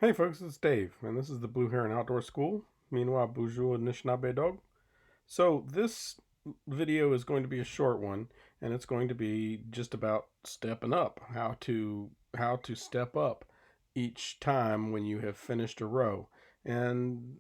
Hey folks, it's Dave, and this is the Blue Heron Outdoor School. Meanwhile, Bonjour Anishinaabe Dog. So this video is going to be a short one, and it's going to be just about stepping up, how to step up each time when you have finished a row. And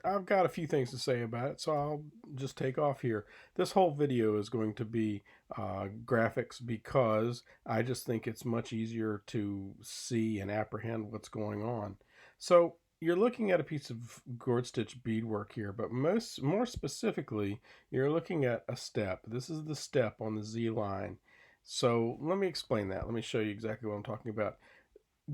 I've got a few things to say about it, so I'll just take off here. This whole video is going to be graphics because I just think it's much easier to see and apprehend what's going on. So you're looking at a piece of gourd stitch beadwork here, but more specifically, you're looking at a step. This is the step on the Z line. So let me explain that. Let me show you exactly what I'm talking about.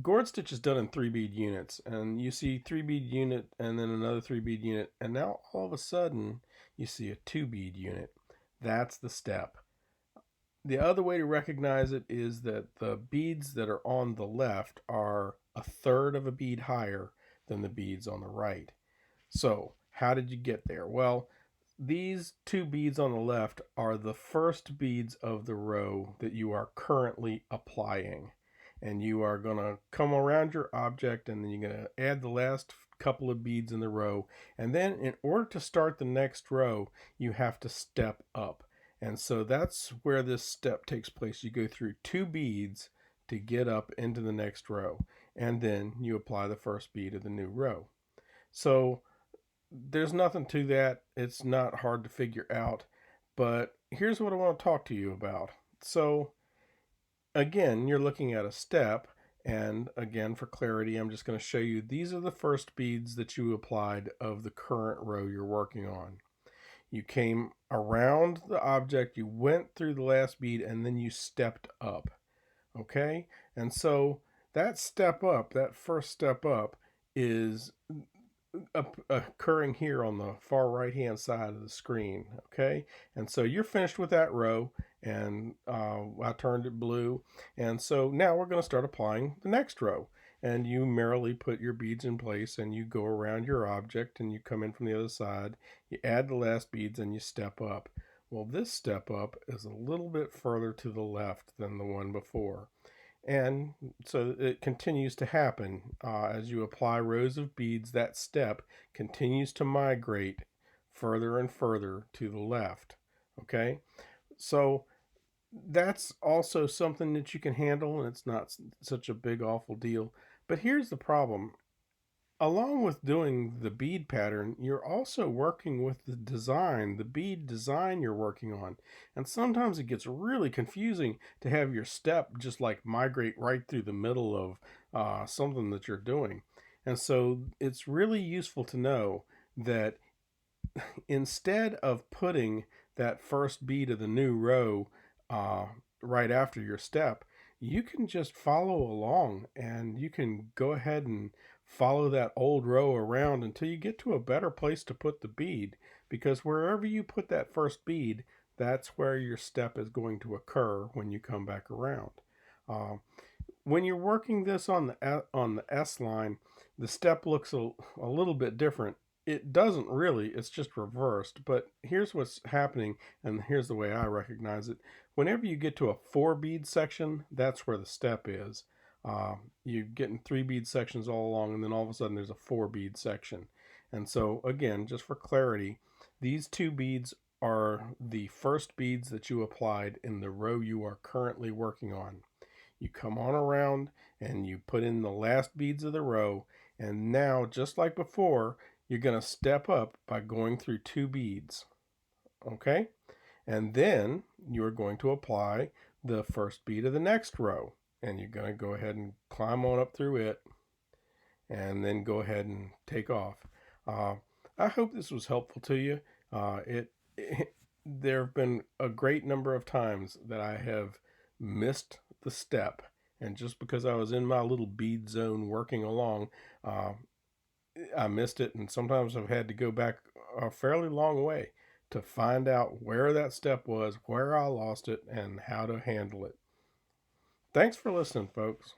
Gourd stitch is done in 3 bead units, and you see 3 bead unit and then another 3 bead unit, and now all of a sudden you see a 2 bead unit. That's the step. The other way to recognize it is that the beads that are on the left are a third of a bead higher than the beads on the right. So, how did you get there? Well, these 2 beads on the left are the first beads of the row that you are currently applying. And you are going to come around your object and then you're going to add the last couple of beads in the row. And then, in order to start the next row, you have to step up. And so that's where this step takes place. You go through 2 beads to get up into the next row, and then you apply the first bead of the new row. So there's nothing to that. It's not hard to figure out. But here's what I want to talk to you about. So, again, you're looking at a step. And again, for clarity, I'm just going to show you these are the first beads that you applied of the current row you're working on. You came around the object, you went through the last bead, and then you stepped up. Okay? And so that step up, that first step up, is occurring here on the far right hand side of the screen. Okay, and so you're finished with that row, and I turned it blue, and so now we're going to start applying the next row. And you merrily put your beads in place and you go around your object and you come in from the other side, you add the last beads and you step up. Well, this step up is a little bit further to the left than the one before. And so it continues to happen. As you apply rows of beads, that step continues to migrate further and further to the left. Okay, so that's also something that you can handle, and it's not such a big, awful deal. But here's the problem: along with doing the bead pattern, you're also working with the design, the bead design you're working on. And sometimes it gets really confusing to have your step just like migrate right through the middle of something that you're doing. And so it's really useful to know that instead of putting that first bead of the new row uh, right after your step, you can just follow along and you can go ahead and follow that old row around until you get to a better place to put the bead, because wherever you put that first bead, that's where your step is going to occur when you come back around. Uh, when you're working this on the S line, the step looks a little bit different. It doesn't really, it's just reversed. But here's what's happening, and here's the way I recognize it. Whenever you get to a 4 bead section, that's where the step is. You're getting 3 bead sections all along, and then all of a sudden there's a 4 bead section. And so, again, just for clarity, these 2 beads are the first beads that you applied in the row you are currently working on. You come on around and you put in the last beads of the row, and now, just like before, you're going to step up by going through 2 beads. Okay? And then you're going to apply the first bead of the next row, and you're going to go ahead and climb on up through it and then go ahead and take off. Uh, I hope this was helpful to you. There have been a great number of times that I have missed the step, and just because I was in my little bead zone working along, uh, I missed it, and sometimes I've had to go back a fairly long way to find out where that step was, where I lost it, and how to handle it. Thanks for listening, folks.